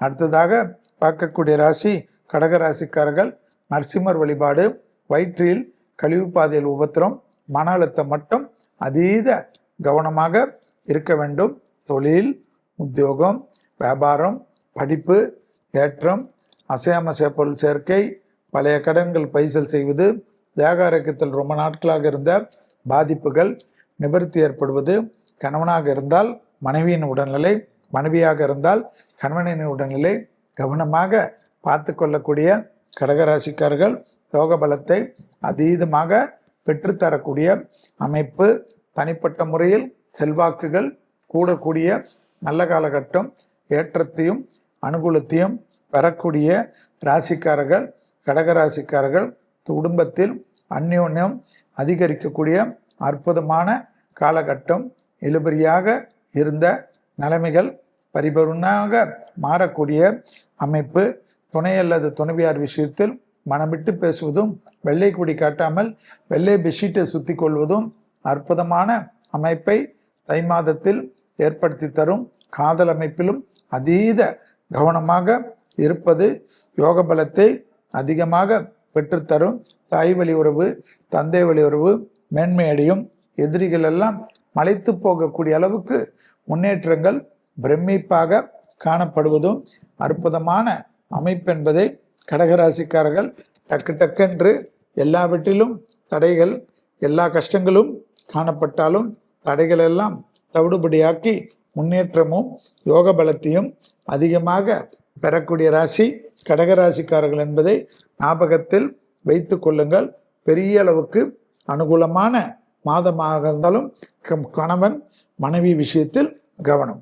அடுத்ததாக பார்க்கக்கூடிய ராசி கடகராசிக்காரர்கள். நரசிம்மர் வழிபாடு. வயிற்றில் கழிவு பாதையில் உபத்திரம், மன அழுத்தம் மட்டும் அதீத கவனமாக இருக்க வேண்டும். தொழில், உத்தியோகம், வியாபாரம், படிப்பு ஏற்றம், அசையாமசைய பொருள் சேர்க்கை, பழைய கடன்கள் பைசல் செய்வது, தேக ஆரோக்கியத்தில் ரொம்ப நாட்களாக இருந்த பாதிப்புகள் நிவர்த்தி ஏற்படுவது, கணவனாக இருந்தால் மனைவியின் உடல்நிலை, மனைவியாக இருந்தால் கணவனின் உடல்நிலை கவனமாக பார்த்து கொள்ளக்கூடிய கடகராசிக்காரர்கள் யோக பலத்தை அதீதமாக பெற்றுத்தரக்கூடிய அமைப்பு. தனிப்பட்ட முறையில் செல்வாக்குகள் கூடக்கூடிய நல்ல காலகட்டம், ஏற்றத்தையும் அனுகூலத்தையும் பெறக்கூடிய ராசிக்காரர்கள் கடகராசிக்காரர்கள். குடும்பத்தில் அந்யோன்யம் அதிகரிக்கக்கூடிய அற்புதமான காலகட்டம். இழுபறியாக இருந்த நிலைமைகள் பரிபூர்ணமாக மாறக்கூடிய அமைப்பு. துணை அல்லது துணைவியார் விஷயத்தில் மனம் விட்டு பேசுவதும், வெள்ளை கொடி காட்டாமல் வெள்ளை பெட்ஷீட்டை சுத்தி கொள்வதும் அற்புதமான அமைப்பை தை மாதத்தில் ஏற்படுத்தி தரும். காதல் அமைப்பிலும் அதீத கவனமாக இருப்பது யோக பலத்தை அதிகமாக பெற்றுத்தரும். தாய் வழி உறவு, தந்தை வழி உறவு மேன்மையடையும். எதிரிகள் எல்லாம் மலைத்து போகக்கூடிய அளவுக்கு முன்னேற்றங்கள் பிரமிப்பாக காணப்படுவதும் அற்புதமான அமைப்பென்பதை கடகராசிக்காரர்கள் டக்கென்று எல்லாவற்றிலும் தடைகள், எல்லா கஷ்டங்களும் காணப்பட்டாலும் தடைகள் எல்லாம் தவிடுபடியாக்கி முன்னேற்றமும் யோக பலத்தையும் அதிகமாக பெறக்கூடிய ராசி கடகராசிக்காரர்கள் என்பதை ஞாபகத்தில் வைத்து கொள்ளுங்கள். பெரிய அளவுக்கு அனுகூலமான மாதமாக இருந்தாலும் கணவன் மனைவி விஷயத்தில் கவனம்.